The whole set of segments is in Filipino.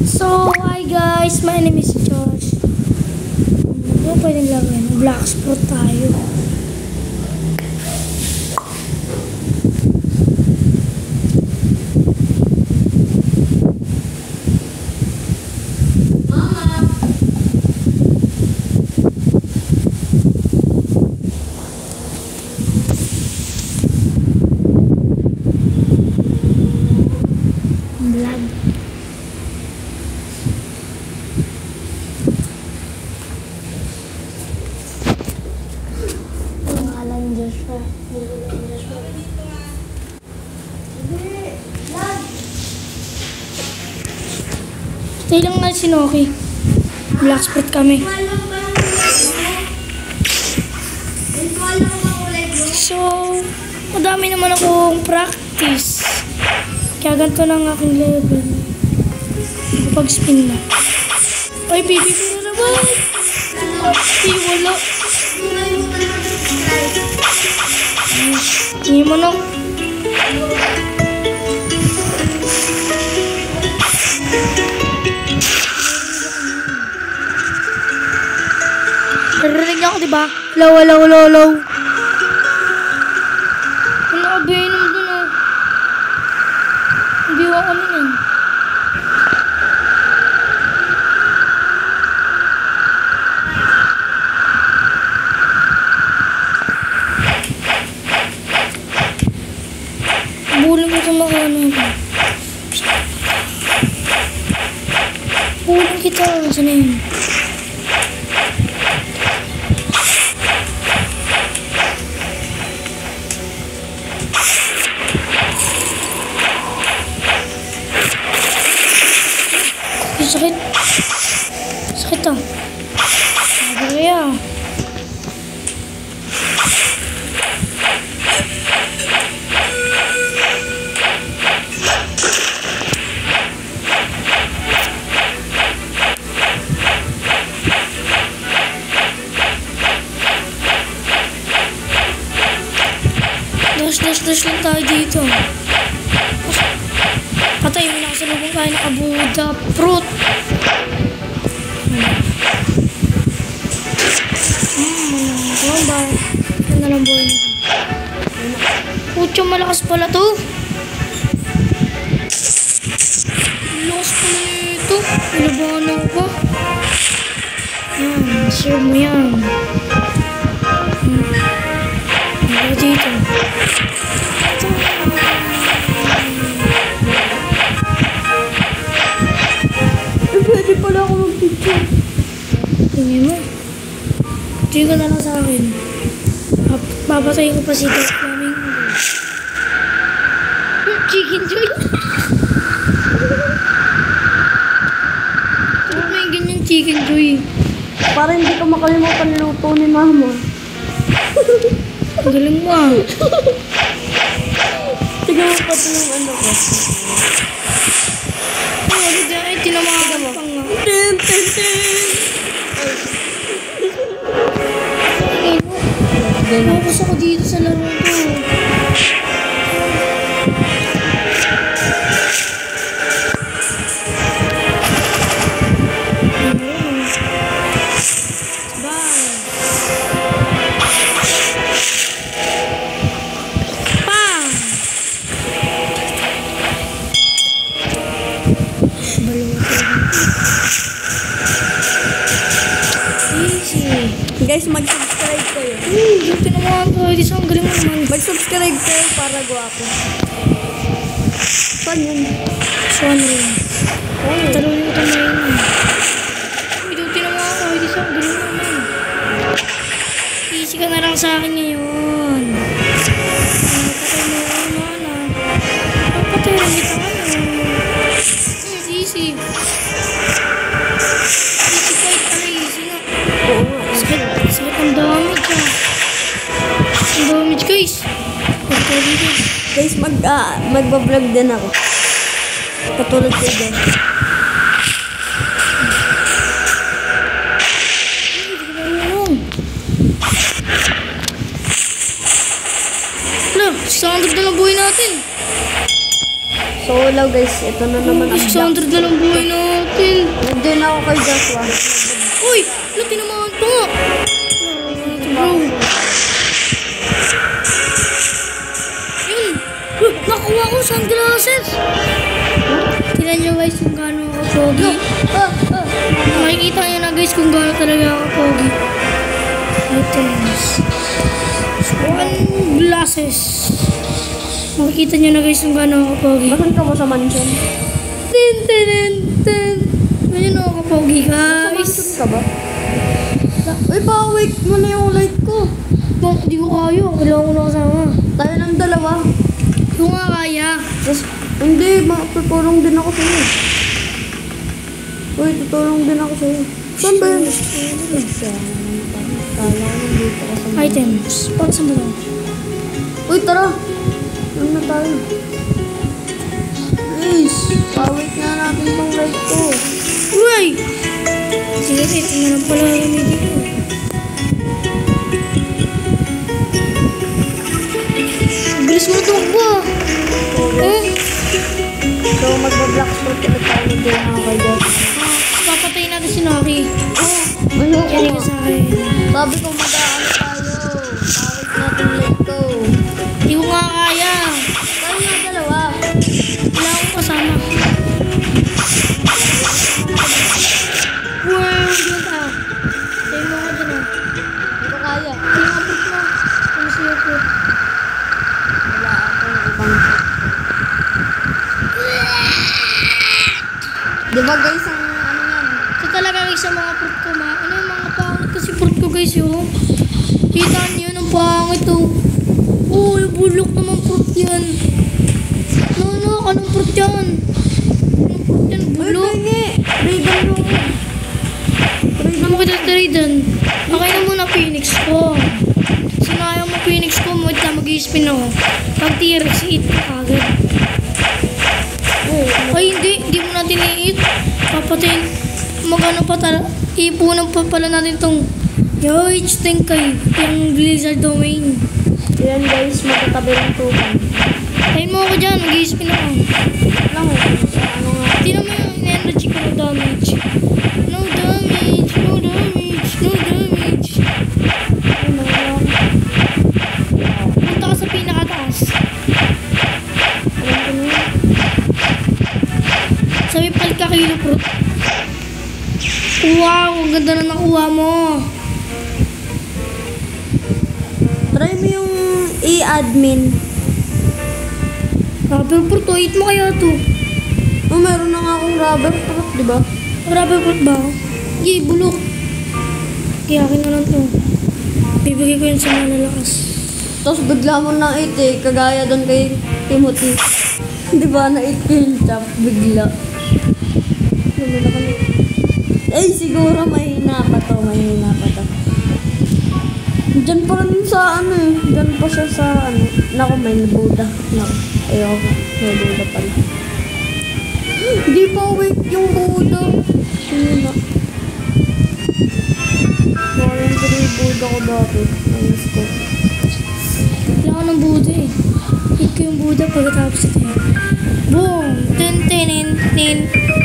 So, hi guys, my name is Josh. Ano pwedeng lagay? Black sport tayo. Stay lang nga si Noki. Black sport kami. So, madami naman akong practice. Kaya ganito na ang aking level. Pag-spin na. Ay, PvP na naman. Ay, wala. Tingin mo no. Narinig niyo ako, diba? Low. Ano ka ba yun dun ah? Hindi ako ano yan. Buling ko ito makano yun. Buling kita. Saan na yun? Sakit. Sakit ah. Sabi kaya. Dash lang tayo dito. Patay mo na kasi lubong tayo ng Abuda fruit. Ano lang buhay nito? Pucho, malakas pala to. Malakas pala nito. Ilabahan ako pa. Yan, serve mo yan. Ano dito? Pwede pala ako mag-picture. Tingin mo. Tingin ka na lang sa akin. Papatayin ko pa si Death Flaming. Chicken Joy. Bakit may ganyan Chicken Joy? Para hindi ka makalimutan luto ni Mama. Galing mo ah. Tignan mo pati yung ano ko. Ay, tinamagan mo. Ten. Nakus ako dito sa laro ko. Guys, mag-subscribe kayo. Dito naman ko. Dito ang galing mo naman. Mag-subscribe kayo para gwapo. Saan yun? Saan rin? Talunin ko ito na yun. Dito naman ko. Dito ang galing mo naman. Easy ka na lang sa akin ngayon. Napatay mo ako naman ah. Napatay lang kita ngayon. Easy. Easy fight pala easy na. Oo nga. Sakit ang damage ah. Ang damage guys. Guys, magbablog din ako. Katulad ko din. Wala, 600 na lang buhay natin. So, hello guys, ito na naman ang 600 na lang buhay natin. kay Joshua. Uy! Ano tinamaan to? Bro. Yun! Nakuha ko sunglasses! Tignan nyo guys kung gaano ako pogi. Makikita nyo na guys kung gaano talaga ako pogi. Items. Sunglasses. Makikita nyo na guys kung gaano ako pogi. Basan ka mo sa mansion? Tin tin tin. Ganyan ako pogi Sa guys. mansion ka ba? Uy, pa-wake mo na yung light ko. Di ko kaya. Kailangan ko na kasama. Tayo ng dalawa. Kung nga kaya. Tapos, hindi, tutulong din ako sa'yo. Uy, tutulong din ako sa'yo. Saan ba yun? Kala ko dito ka sa Items. Para sa mo lang. Uy, tara! Ano na tayo? Please, pa-wake na natin tong light ko. Uy! Sige, ito na lang pala gamitin ko. Bilis mo tumakbo. Eh? So, magba-black spot ulit tayo din ako kay Josh. Papatayin natin si Naki. Ayoko Kaya ka nga. sa akin. Sabi ko mag-aano tayo. Pa-wake natin light ko. Di ko nga kaya. Tayo na dalawa. Wala akong kasama. Wow, yun ka. Tayo mo ka dyan ah. Hindi ko kaya. Tayo nga po mo. Ano siya po? Wala akong ibang... Diba guys, ang ano yan? Ito talaga guys sa mga fruit ko. Ano yung mga pangit kasi fruit ko guys yun. Kita niyo yung pangit oh. Oh, yung bulok naman fruit yan. No, anong fruit yan? Anong fruit yan? Bulok? Raygan mo. Ano mo kita trade Okay na muna Phoenix ko. Sinayang mo Phoenix ko. Wait na mag-i-spin ako. Pag T-Rex, eat ka agad. Ay, hindi mo natin i-eat. Papatayin. Magano pa tala. Ipunan pa pala natin tong Yoich Tenkai. Yung Blizzard Domain. Yan guys, magkatabi ng tuban. Ayun mo ako dyan. Mag-i-spin ako. Lang mo, sa ano nga. Tingnan mo yung energy ko. No damage. No damage. No damage. No damage. Ano lang. Punta ka sa pinakataas. Alam ko na yun. Sabi palit ka kilo fruit. Wow, ang ganda na nakuha mo. Try mo yung i-admin. Rubber fruit, oh, eat mo kaya to. Oh, meron na nga akong rubber fruit, di ba? Rubber fruit ba? Yay, bulok. Kaya akin na lang to. Bibigay ko yun sa malalakas. Tapos bigla mo na eh, kagaya doon kay Timothy. Di ba, na-eat ko yung chop, bigla. Lumila ka na. Ay, siguro mahina pa to, mahina pa to. Diyan pa rin sa ano eh, diyan pa siya sa ano. Naku, may Buddha. Naku, ayoko, may Buddha pala. Hindi pa awake yung Buddha. Hindi na. Parang ko yung Buddha ko dati. Ayos ko. Wala ko ng Buddha eh. Hit ko yung Buddha pagkatapos ito eh. Boom! Tin tin tin tin.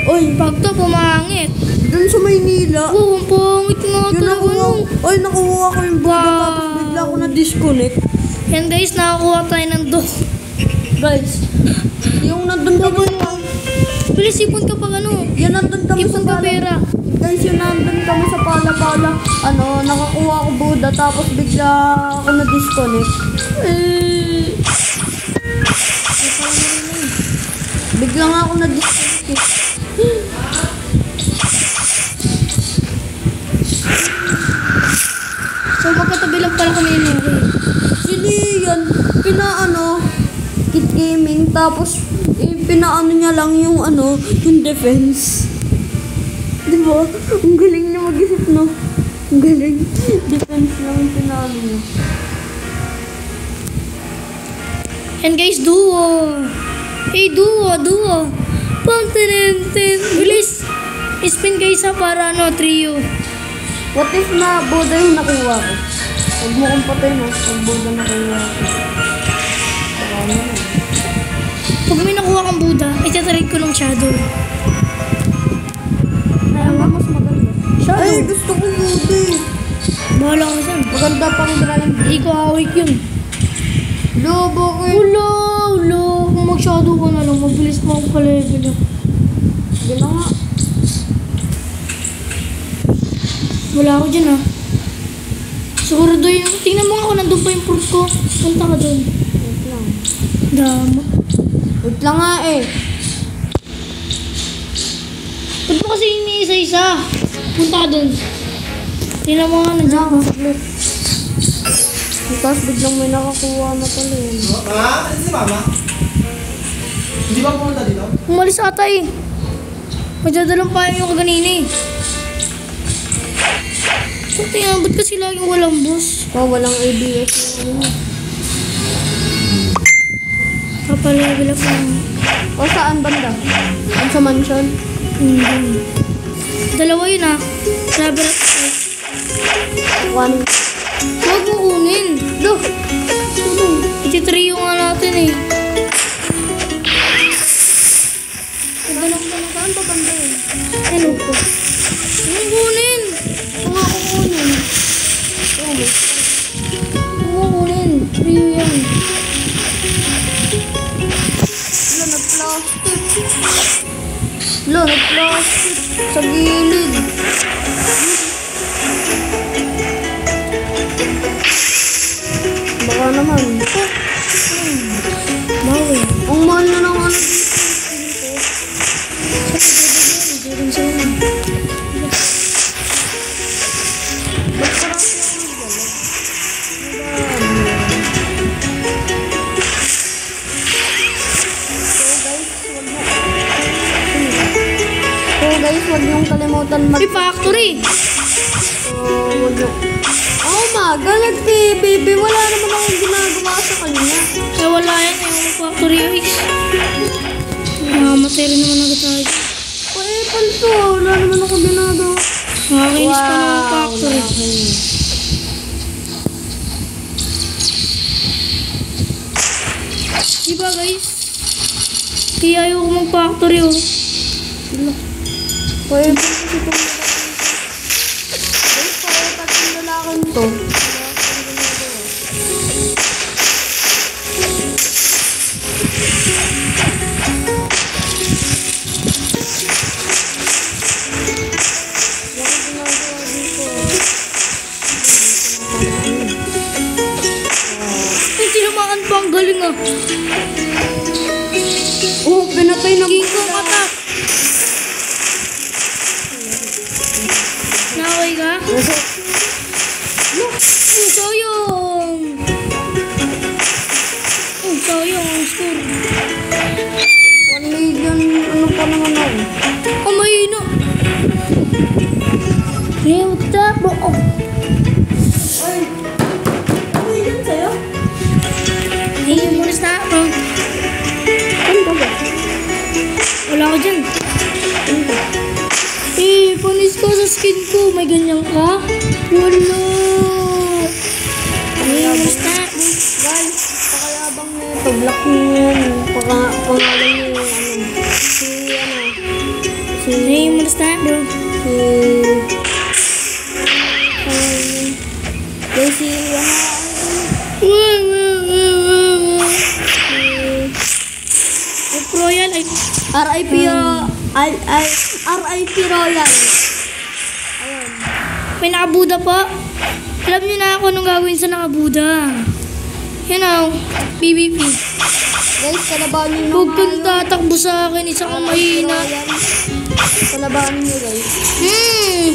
Oy, Pag to pumangit. dun sa Maynila. Oh, ang pangit nga Yun talaga nakuha, nung. ay nakuha ko yung Buddha Wow. tapos bigla ako na-disconnect. Yan guys, nakakuha tayo ng dog. Guys, yung nandun kami sa... Bilis ipon ka pag ano. Yan nandun kami sa Ipon ka pera. Guys, yung nandun kami sa pala-pala. Ano, nakakuha ko Buddha tapos bigla ako na-disconnect. Bigla nga ako na-disconnect eh. So magkatabi lang pala kami ni Mary. Si Lian, pinaano, Kit Gaming, tapos pinaano niya lang yung ano, yung defense. Diba? Ang galing niya mag-isip, no? Ang galing. Defense lang yung pinaano niya. And guys, duo. Hey, duo. Pang-tin-tin. Bilis. Spin guys ha para ano, trio. What if na Buddha yung nakuha ko? Huwag mo kong patay, no? Pag Buddha nakuha ko. Baka na. Pag may nakuha kang Buddha, itatrade ko ng Shadow. Kaya nga mas gusto ko Woody. Bahala ka dyan. Maganda pang drive. Hindi ko awik yun. Lobo ko. Wala, wala. Kung mag-shadow ka na lang, mabilis mo ako pala-level up. Hindi na nga. Wala ako dyan ah. Siguro doon yung... Tingnan mo nga kung nandun pa yung proof ko. Punta ka doon. Wait lang. Dama. Wait lang nga eh. Ba't mo kasi iniisa-isa? Punta ka doon. Tingnan mo nga nandiyan ka. Saglit. Tapos biglang may nakakuha na pala yun. Ma? Ano si Mama? Hindi ba pumunta dito? Umalis ata eh. Magdadalang pa yung kaganina eh. So, tingnan, ba't kasi laging walang boss? Oh, walang ABS yung ano. Kapalevel up lang. O saan banda? Ang sa mansion? Hindi. Dalawa yun ah. Level up. One. Huwag mo kunin. Look! Iti-trio nga natin eh. Ganun ka na. Saan ba banda yun? Ano po? Huwag mo kunin. Huwag ako kunin. Huwag mo kunin. Trio yan. Wala, nag-plastic. Wala, nag-plastic. Sa gilid. Baka naman. Bawi. Ang mahal na ng ano dito. Meron sa'yo na. Ba't parang siya ang dala? So guys, wag niyong kalimutan May factory. wag niyo. Oh maga, nag-PBB. Wala naman akong ginagawa sa kanya. Kaya wala yan. Yung factory guys. Nakamatay rin naman agad tayo. Pa-apple to. Wala naman ako ginagawa. Nakakainis pa ng factory. nakakainis. Diba guys? Kaya ayoko mag-factory oh. Pa-apple kasi itong lalaki. Guys, pa-apple yung lalaking to. Wala akong ginagawa. Wala akong ginagawa dito. Ay, tinamaan pa. Ang galing ah. Oh, pinatay na King Kong attack. Naway ka? Ang sayang. Ang sayang ang score. 1 million, ano pa naman ako? Ang mahina. Eh, wata. Oh. Ay! Ano yun sa'yo? Ay, mulis na ako. Ano ba ba? Wala ko dyan. Eh, panis ko sa skin ko. May ganyan ka? Wala. Ay, mulis na. Guys, pakalabang na ito. Black niyo yan. Pangalan niyo yung ano. Ay, mulis na bro. Guys, si Royal ay RIP RIP Royal. Ayun. may nakabuda po. Alam niyo na ako anong gagawin sa nakabuda. Yun know, BBP. Guys, kalabanin nyo Huwag kang tatakbo sa akin, isa kang mahina. Kalabanin nyo guys.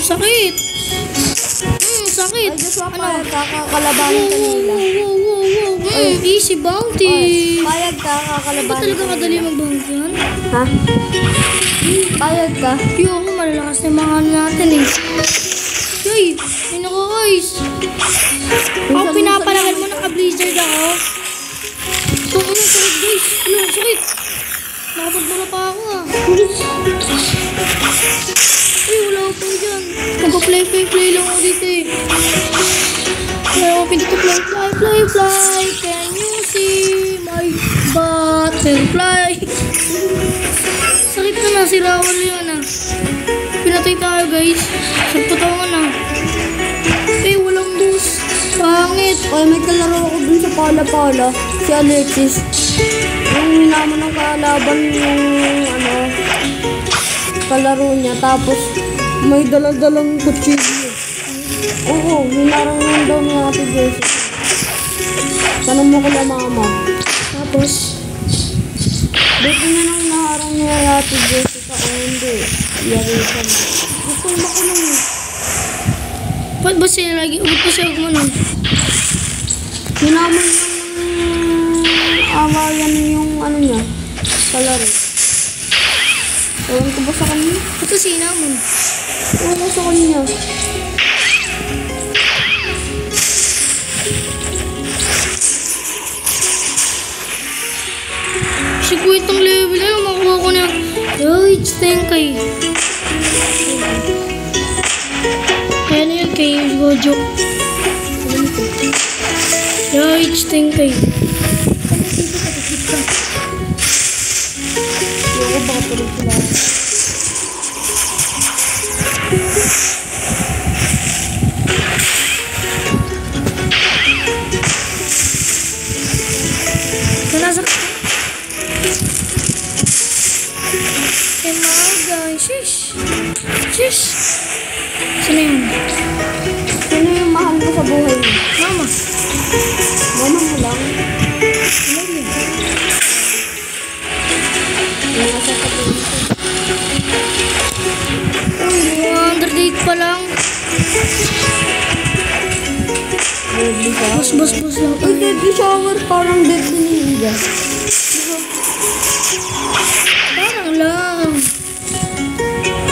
Sakit. Sakit. Ay, just payag ka, kakalabanin ka nila. Easy bounty. Payag ka, Ba kakalabanin talaga kadali mag-bounty yan? Ha? Payag ka. Yung ako malalakas na yung mga ano natin eh. Yoy, yun ako guys. Ako pinapalagan mo naka-blizzard ako. Ito ko na, sakit guys. Ano, sakit. Nakapagmula pa ako ah. Ay, wala ko pa dyan. Magpa-play lang ako dito eh. Kaya ako pinito fly. Can you see my butterfly? Sakit na, nasira ko na yun ah. Pinatay tayo guys. Sa patawan na. pangit. Kaya may kalaro ako dun sa pala-pala, si Alexis. Yung hinamon ng kalaban yung kalaro niya. Tapos may daladalang kutsilyo. Oo, hinarang lang daw ni Ate Jessie. Tanong mo kala mama. Tapos, Dito na nang naharang ni Ate Jessica o hindi. Yari ka na. Gusto mo ko lang eh. ba't ba siya lagi? Ba't ba siya gumanon? Hinamon ng awayan yung niya, kalaro. Ewan ko ba sa kanya? Ito si Inamon. Ewan ko sa kanya. Siguro itong level na makuha ko na. It's Tenkay. Kaya na yun kay Gojo. It's Tenkay. Ewan ko baka pala sila. Nasa guys, shish. Sino yun? Sino yung mahal mo sa buhay mo? Mama. Mama mo lang. Alam niya. Yung nasa kabuhay ko. Uy, underdate pa lang. Deadly shower. Bus lang. Uy, deadly shower. Parang deadly ninja. Parang lang.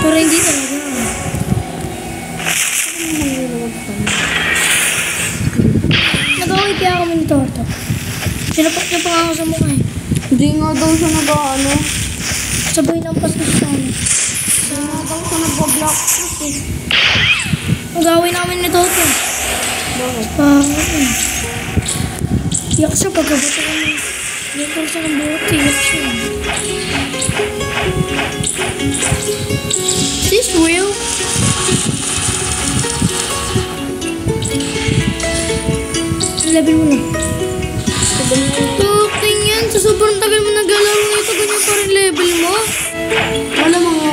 Pero hindi talaga. Nag-away kaya kami ni Torto. Sinapak niya pa nga ako sa mukha eh. Hindi nga daw siya nag-ano. Sabay ng pastos sa amin. Hindi nga daw siya nag-blacklist eh. Nag-away namin ni Torto. Bakit? Iyak siya pagkabuto kami. Iyak siya ng buhok. Iyak siya. Is this real? Level mo na. Tuking yan. Sa sobrang tagal mo naglalaro nito, ganyan pa rin level mo. Wala mga...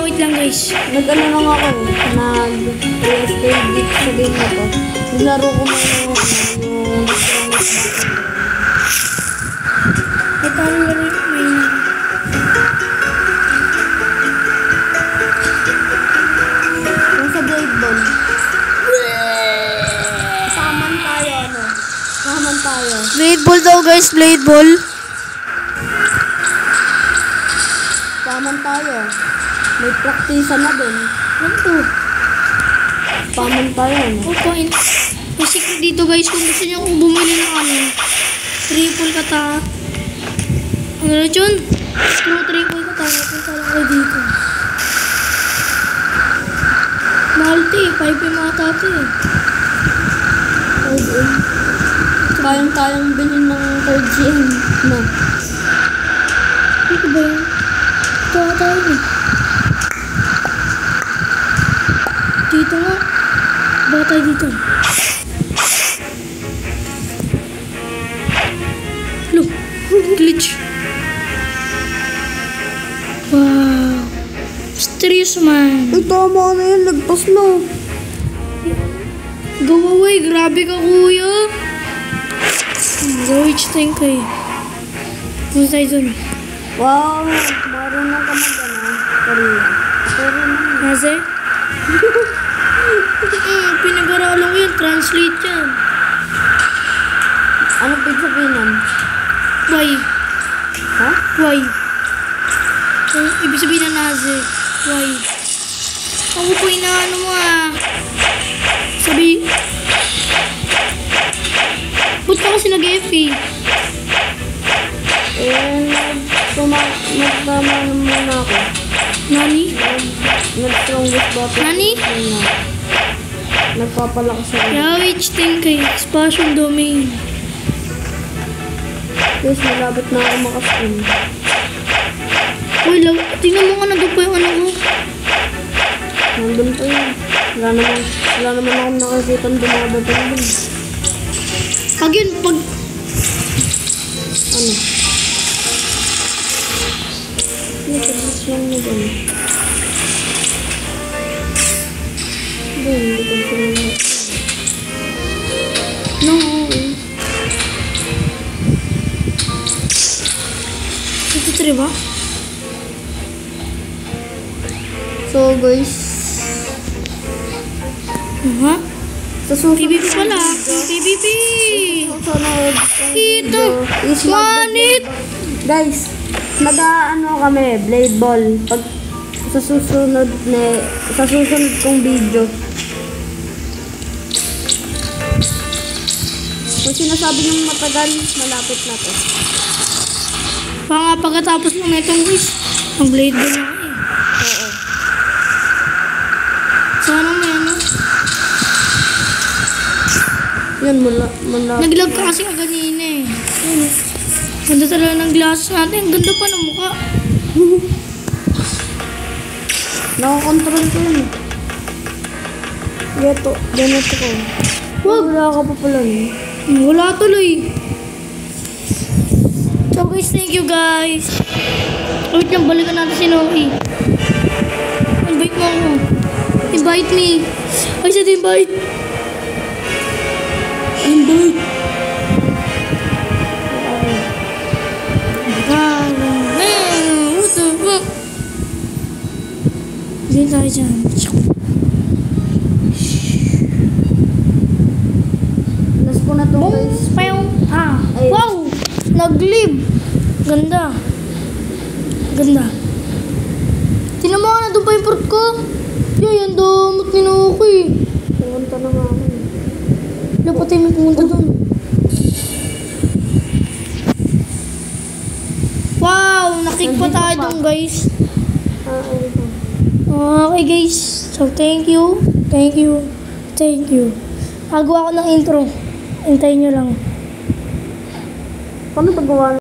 Wait lang guys. Nag-ano lang ako eh. Nag-stay deep sa game na to. Naglaro ko mga yung... Ay, parang laro may... Yung sa Blade Ball. Saman tayo, ano? Saman tayo. Blade ball daw guys, blade ball. Saman tayo. May praktisan na din. Ano to? Saman tayo, ano? Opo, may secret dito guys kung gusto nyo kung bumili ng triple kata. Ano na yun? Triple kata. Napunta lang kayo dito. Mahal ito eh. 5 yung mga tato eh. Okay. Kayang-kayang bilhin ng 4GM na. Dito ba yun? Ito ata yun eh. Dito nga. Baka tayo dito. Look. Glitch. Wow. Mysterious man. Ay, tama na yan. Lagpas na. Go away. Grabe ka kuya. Which thing kayo? Kung tayo dun. Wow. Marunong ka mag-ano. Korea. Pero naman. Nase? Pinag-aralan ko yun. Translate yan. Ano pig sabihin nun? Why? Ha? Why? Ang ibig sabihin na naze. Why? Ako po inaano mo ah. Sabi. Ba't ka kasi nag-FA? Nagtama muna ako. Nani? Nag-strongest battle. Nani? Nagpapalakas ako. Yeah, which thing kay? Spatial domain. Guys, malapit na ako makaskin. Uy, tingnan mo nga nandun po yung ano ko. Nandun pa yun. Wala naman akong nakikita ng dumadating dun. Pag yun, pag... Ano? Nagpaglas lang na dyan. Hindi ko sila. No. Ito 3 ba? So guys, sa susunod PVP pala. PVP! susunod Ito! is Manit! guys, mag-ano kami, blade ball. Pag sa susunod kong video. Kung sinasabi niyong matagal, malapit na to. Pagkatapos ng netong guys, ang blade ball na ako eh. Oo. Sana may ano. Yan, malapit. Naglag ka kasi kanina eh. Ayun, ganda talaga ng glasses natin. Ang ganda pa ng mukha. Nakakontrol ko yun. Geto, ganito ko. Wag, wala ka pa pala eh. Wala tuloy. So guys, thank you guys. Wait lang, balikan natin si Noe. Invite mo ako. Invite me. I said invite. Invite. What the fuck? Hindi tayo dyan. Last ko na to guys. Payong. Ayun. Wow! Nag-live. Ganda. Ganda. Tingnan mo, nandun pa yung pork ko. Yan, damot ni Noki. Pumunta na nga ako. Dapat tayo may pumunta dun. Wow! Nakik pa tayo dun guys. Ayun ko. Okay guys. So thank you. Thank you. Thank you. Agawa ko ng intro. Hintayin nyo lang. Paano paggawa